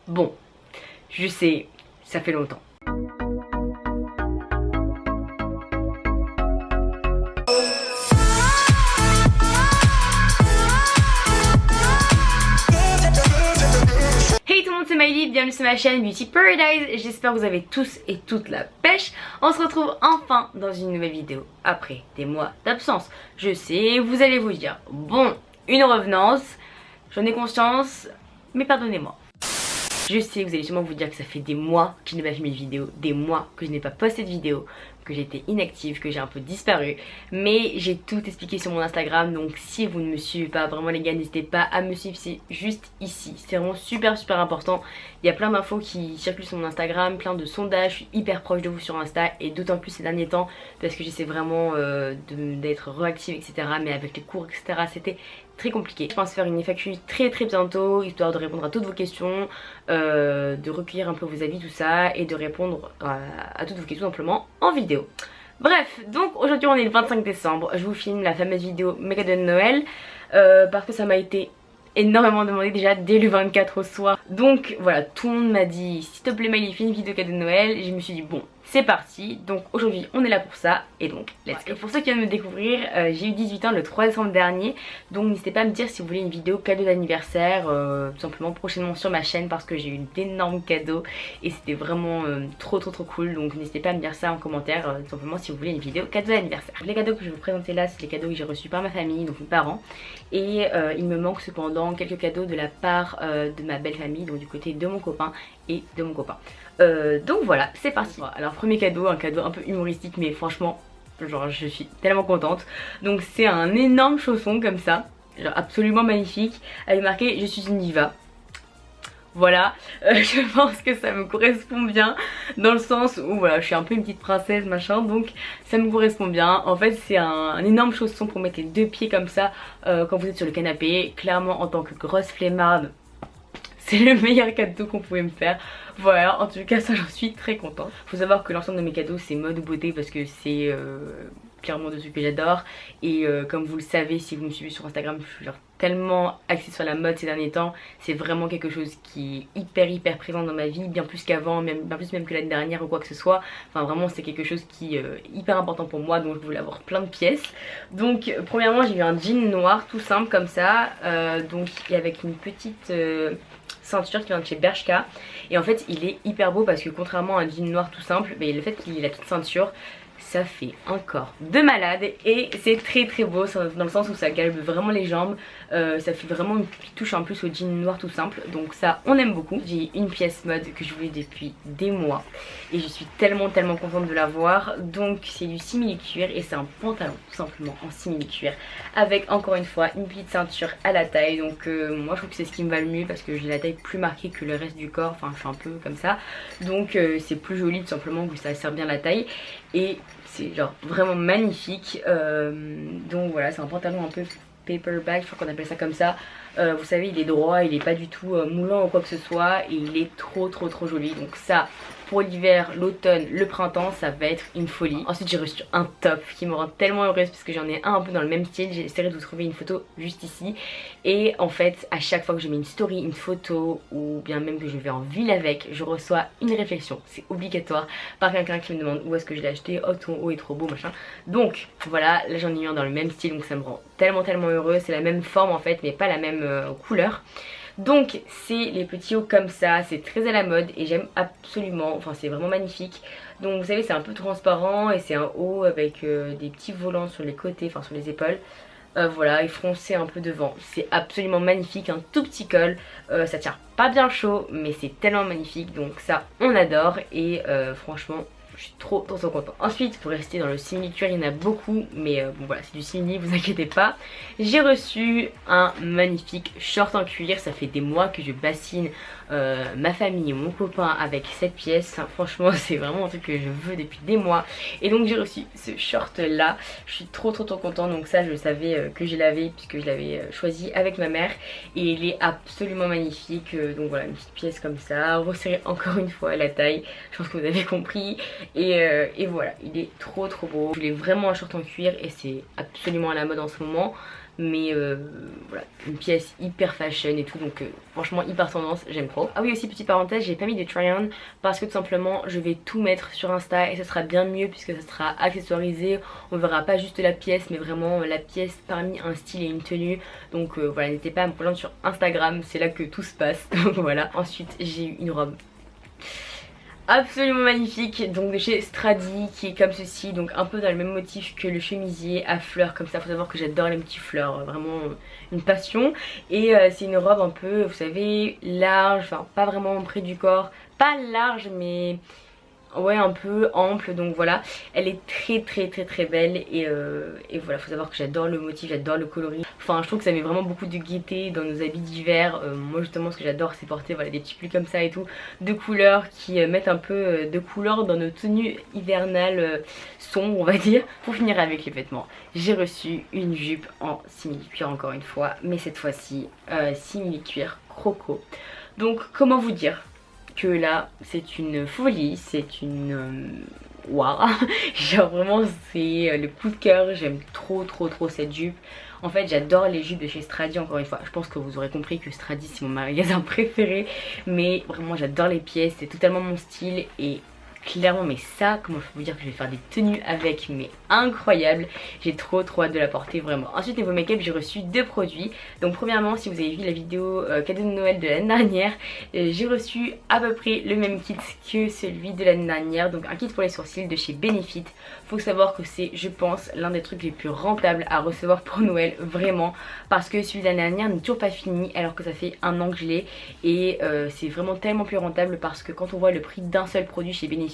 Bon, je sais, ça fait longtemps. Hey tout le monde, c'est Miley, bienvenue sur ma chaîne Beauty Paradise. J'espère que vous avez tous et toutes la pêche. On se retrouve enfin dans une nouvelle vidéo après des mois d'absence. Je sais, vous allez vous dire, bon, une revenance, j'en ai conscience, mais pardonnez-moi. Je sais, vous allez sûrement vous dire que ça fait des mois que je n'ai pas fait mes vidéos, des mois que je n'ai pas posté de vidéos, que j'étais inactive, que j'ai un peu disparu. Mais j'ai tout expliqué sur mon Instagram, donc si vous ne me suivez pas, vraiment les gars, n'hésitez pas à me suivre, c'est juste ici. C'est vraiment super important. Il y a plein d'infos qui circulent sur mon Instagram, plein de sondages, je suis hyper proche de vous sur Insta et d'autant plus ces derniers temps parce que j'essaie vraiment d'être réactive, etc. Mais avec les cours, etc. c'était très compliqué. Je pense faire une FAQ très bientôt, histoire de répondre à toutes vos questions, de recueillir un peu vos avis, tout ça, et de répondre à toutes vos questions simplement en vidéo. Bref, donc aujourd'hui on est le 25 décembre, je vous filme la fameuse vidéo mes cadeaux de Noël, parce que ça m'a été énormément demandé déjà dès le 24 au soir. Donc voilà, tout le monde m'a dit s'il te plaît Miley, fais une vidéo cadeau de Noël, et je me suis dit bon, c'est parti. Donc aujourd'hui on est là pour ça, et donc let's go. Et pour ceux qui viennent de me découvrir, j'ai eu 18 ans le 3 décembre dernier, donc n'hésitez pas à me dire si vous voulez une vidéo cadeau d'anniversaire, tout simplement prochainement sur ma chaîne, parce que j'ai eu d'énormes cadeaux et c'était vraiment trop cool. Donc n'hésitez pas à me dire ça en commentaire, tout simplement si vous voulez une vidéo cadeau d'anniversaire. Les cadeaux que je vais vous présenter là, c'est les cadeaux que j'ai reçus par ma famille, donc mes parents, et il me manque cependant quelques cadeaux de la part de ma belle famille, donc du côté de mon copain et de mon copain. Donc voilà, c'est parti. Alors premier cadeau, un cadeau un peu humoristique, mais franchement genre je suis tellement contente. Donc c'est un énorme chausson comme ça, genre absolument magnifique, avec marqué je suis une diva. Voilà, je pense que ça me correspond bien, dans le sens où voilà, je suis un peu une petite princesse machin, donc ça me correspond bien. En fait c'est un énorme chausson pour mettre les deux pieds comme ça quand vous êtes sur le canapé. Clairement en tant que grosse flemmarde, c'est le meilleur cadeau qu'on pouvait me faire. Voilà, en tout cas ça j'en suis très contente. Faut savoir que l'ensemble de mes cadeaux c'est mode ou beauté, parce que c'est clairement de ce que j'adore. Et comme vous le savez, si vous me suivez sur Instagram, je suis genre tellement axée sur la mode ces derniers temps. C'est vraiment quelque chose qui est hyper présent dans ma vie, bien plus qu'avant, bien plus même que l'année dernière ou quoi que ce soit. Enfin vraiment c'est quelque chose qui est hyper important pour moi, donc je voulais avoir plein de pièces. Donc premièrement j'ai eu un jean noir tout simple comme ça, donc et avec une petite ceinture qui vient de chez Bershka, et en fait il est hyper beau parce que contrairement à un jean noir tout simple, mais le fait qu'il ait la petite ceinture, ça fait un corps de malade et c'est très beau dans le sens où ça galbe vraiment les jambes, ça fait vraiment une petite touche en plus au jean noir tout simple, donc ça on aime beaucoup. J'ai une pièce mode que je voulais depuis des mois et je suis tellement contente de l'avoir. Donc c'est du simili-cuir et c'est un pantalon tout simplement en simili-cuir avec encore une fois une petite ceinture à la taille. Donc moi je trouve que c'est ce qui me va le mieux parce que j'ai la taille plus marquée que le reste du corps, enfin je suis un peu comme ça, donc c'est plus joli tout simplement que ça sert bien la taille. Et c'est genre vraiment magnifique, donc voilà, c'est un pantalon un peu paperback, je crois qu'on appelle ça comme ça. Vous savez il est droit, il est pas du tout moulant ou quoi que ce soit, et il est trop joli. Donc ça pour l'hiver, l'automne, le printemps, ça va être une folie. Ensuite j'ai reçu un top qui me rend tellement heureuse parce que j'en ai un peu dans le même style. J'essaierai de vous trouver une photo juste ici. Et en fait à chaque fois que je mets une story, une photo, ou bien même que je vais en ville avec, je reçois une réflexion, c'est obligatoire, par quelqu'un qui me demande où est-ce que je l'ai acheté, oh ton haut est trop beau machin. Donc voilà, là j'en ai eu un dans le même style, donc ça me rend tellement heureuse. C'est la même forme en fait mais pas la même couleur. Donc c'est les petits hauts comme ça, c'est très à la mode et j'aime absolument, enfin c'est vraiment magnifique. Donc vous savez c'est un peu transparent et c'est un haut avec des petits volants sur les côtés, enfin sur les épaules. Voilà, et froncé un peu devant, c'est absolument magnifique, un tout petit col, ça tient pas bien chaud mais c'est tellement magnifique, donc ça on adore. Et franchement je suis trop contente. Ensuite pour rester dans le simili cuir, il y en a beaucoup, mais bon voilà c'est du simili, vous inquiétez pas. J'ai reçu un magnifique short en cuir, ça fait des mois que je bassine ma famille et mon copain avec cette pièce. Enfin, franchement c'est vraiment un truc que je veux depuis des mois, et donc j'ai reçu ce short là, je suis trop contente. Donc ça je savais que je l'avais puisque je l'avais choisi avec ma mère, et il est absolument magnifique. Donc voilà, une petite pièce comme ça, resserré encore une fois à la taille, je pense que vous avez compris. Et voilà, il est trop beau. Je voulais vraiment un short en cuir et c'est absolument à la mode en ce moment. mais voilà, une pièce hyper fashion et tout, donc franchement hyper tendance, j'aime trop. Ah oui, aussi petite parenthèse, j'ai pas mis de try-on parce que tout simplement je vais tout mettre sur Insta et ça sera bien mieux puisque ça sera accessoirisé, on verra pas juste la pièce mais vraiment la pièce parmi un style et une tenue. Donc voilà, n'hésitez pas à me rejoindre sur Instagram, c'est là que tout se passe. Donc voilà, ensuite j'ai eu une robe absolument magnifique, donc de chez Stradi, qui est comme ceci, donc un peu dans le même motif que le chemisier à fleurs comme ça. Faut savoir que j'adore les petits fleurs, vraiment une passion. Et c'est une robe un peu, vous savez, large, enfin pas vraiment près du corps, pas large mais ouais un peu ample, donc voilà, elle est très belle et voilà, faut savoir que j'adore le motif, j'adore le coloris, enfin je trouve que ça met vraiment beaucoup de gaieté dans nos habits d'hiver. Moi justement ce que j'adore c'est porter voilà, des petits pulls comme ça et tout, de couleurs qui mettent un peu de couleurs dans nos tenues hivernales sombres on va dire. Pour finir avec les vêtements, j'ai reçu une jupe en simili-cuir encore une fois, mais cette fois-ci simili-cuir croco. Donc comment vous dire que là c'est une folie, c'est une waouh, genre vraiment c'est le coup de cœur, j'aime trop cette jupe. En fait j'adore les jupes de chez Stradi, encore une fois je pense que vous aurez compris que Stradi c'est mon magasin préféré, mais vraiment j'adore les pièces, c'est totalement mon style et clairement, mais ça, comment je peux vous dire que je vais faire des tenues avec, mais incroyable. J'ai trop hâte de la porter vraiment. Ensuite niveau make-up j'ai reçu 2 produits. Donc premièrement, si vous avez vu la vidéo cadeau de Noël de l'année dernière, j'ai reçu à peu près le même kit que celui de l'année dernière. Donc un kit pour les sourcils de chez Benefit. Faut savoir que c'est, je pense, l'un des trucs les plus rentables à recevoir pour Noël, vraiment. Parce que celui de l'année dernière n'est toujours pas fini alors que ça fait un an que je l'ai. Et c'est vraiment tellement plus rentable parce que quand on voit le prix d'un seul produit chez Benefit,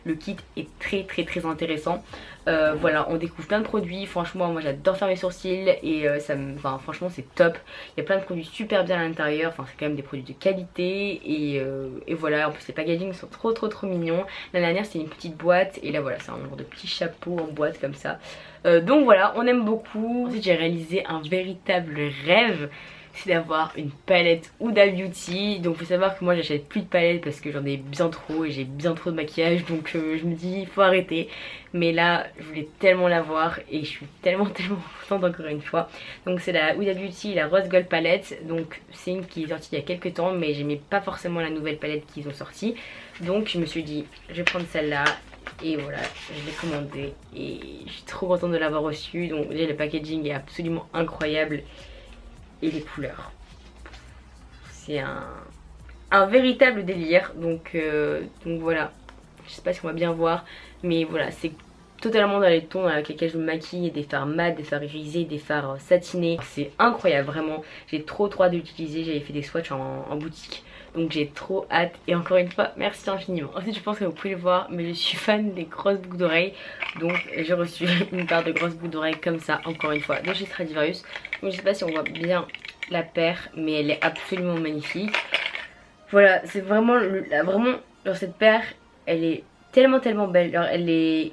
le kit est très intéressant. Voilà, on découvre plein de produits, franchement moi j'adore faire mes sourcils et enfin, franchement c'est top. Il y a plein de produits super bien à l'intérieur, enfin c'est quand même des produits de qualité et voilà, en plus les packaging sont trop mignons. L'année dernière c'était une petite boîte et là voilà c'est un genre de petit chapeau en boîte comme ça. Donc voilà, on aime beaucoup. Ensuite j'ai réalisé un véritable rêve, c'est d'avoir une palette Huda Beauty. Donc faut savoir que moi j'achète plus de palettes parce que j'en ai bien trop et j'ai bien trop de maquillage, donc je me dis il faut arrêter. Mais là je voulais tellement l'avoir et je suis tellement contente encore une fois. Donc c'est la Huda Beauty, la Rose Gold palette. Donc c'est une qui est sortie il y a quelques temps mais j'aimais pas forcément la nouvelle palette qu'ils ont sortie. Donc je me suis dit je vais prendre celle-là. Et voilà, je l'ai commandée et je suis trop contente de l'avoir reçue. Donc déjà le packaging est absolument incroyable. Et les couleurs, c'est un véritable délire. Donc voilà, je sais pas si on va bien voir, mais voilà, c'est totalement dans les tons avec lesquels je me maquille, des fards mat, des fards irisés, des fards satinés. C'est incroyable vraiment, j'ai trop hâte de l'utiliser. J'avais fait des swatchs en boutique, donc j'ai trop hâte et encore une fois merci infiniment. Ensuite je pense que vous pouvez le voir mais je suis fan des grosses boucles d'oreilles, donc j'ai reçu une paire de grosses boucles d'oreilles comme ça encore une fois de chez Stradivarius. Donc je sais pas si on voit bien la paire mais elle est absolument magnifique. Voilà, c'est vraiment vraiment genre cette paire elle est tellement belle, genre elle est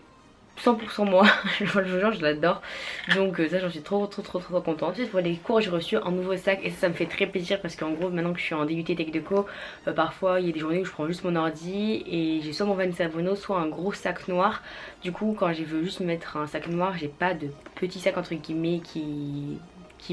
100% moi, je vous jure je l'adore. Donc ça j'en suis trop contente. Ensuite pour les cours j'ai reçu un nouveau sac et ça me fait très plaisir parce qu'en gros maintenant que je suis en DUT Tech Deco, parfois il y a des journées où je prends juste mon ordi et j'ai soit mon Van Savono soit un gros sac noir. Du coup quand je veux juste me mettre un sac noir j'ai pas de petit sac entre guillemets qui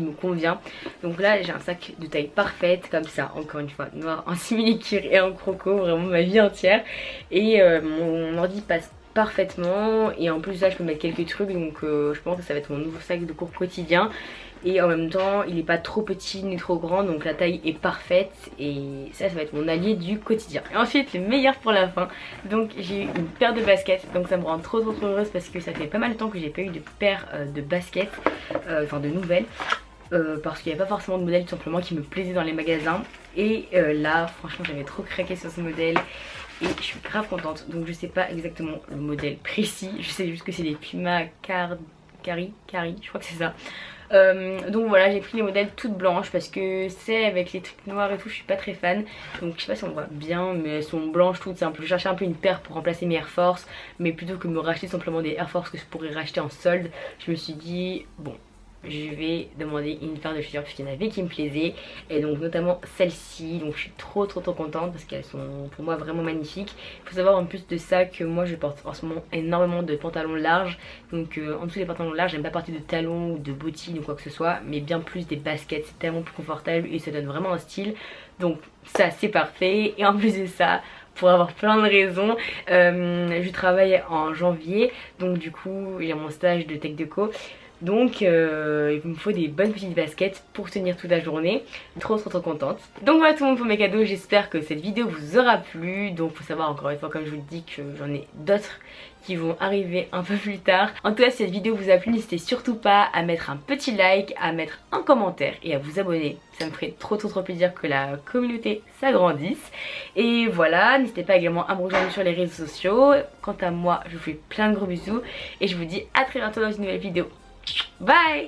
me convient. Donc là j'ai un sac de taille parfaite comme ça, encore une fois noir en simili-cuir et en croco, vraiment ma vie entière. Et mon ordi passe parfaitement et en plus là je peux mettre quelques trucs, donc je pense que ça va être mon nouveau sac de cours quotidien. Et en même temps il est pas trop petit ni trop grand, donc la taille est parfaite et ça va être mon allié du quotidien. Et ensuite le meilleur pour la fin, donc j'ai eu une paire de baskets, donc ça me rend trop heureuse parce que ça fait pas mal de temps que j'ai pas eu de paire de baskets, enfin de nouvelles. Parce qu'il n'y avait pas forcément de modèle tout simplement qui me plaisait dans les magasins. Et là franchement j'avais trop craqué sur ce modèle et je suis grave contente. Donc je sais pas exactement le modèle précis, je sais juste que c'est des Puma Cari, je crois que c'est ça. Donc voilà, j'ai pris les modèles toutes blanches parce que c'est avec les trucs noirs et tout je suis pas très fan. Donc je sais pas si on voit bien mais elles sont blanches toutes simples. Je cherchais un peu une paire pour remplacer mes Air Force, mais plutôt que me racheter simplement des Air Force que je pourrais racheter en solde, je me suis dit bon je vais demander une paire de chaussures puisqu'il y en avait qui me plaisaient, et donc notamment celle-ci. Donc je suis trop contente parce qu'elles sont pour moi vraiment magnifiques. Il faut savoir en plus de ça que moi je porte en ce moment énormément de pantalons larges, donc en dessous des pantalons larges j'aime pas porter de talons ou de bottines ou quoi que ce soit, mais bien plus des baskets. C'est tellement plus confortable et ça donne vraiment un style, donc ça c'est parfait. Et en plus de ça, pour avoir plein de raisons, je travaille en janvier, donc du coup j'ai mon stage de tech déco. Donc il me faut des bonnes petites baskets pour tenir toute la journée. Trop contente. Donc voilà tout le monde pour mes cadeaux, j'espère que cette vidéo vous aura plu. Donc faut savoir encore une fois, comme je vous le dis, que j'en ai d'autres qui vont arriver un peu plus tard. En tout cas si cette vidéo vous a plu, n'hésitez surtout pas à mettre un petit like, à mettre un commentaire et à vous abonner. Ça me ferait trop plaisir que la communauté s'agrandisse. Et voilà, n'hésitez pas également à me rejoindre sur les réseaux sociaux. Quant à moi, je vous fais plein de gros bisous et je vous dis à très bientôt dans une nouvelle vidéo. Bye!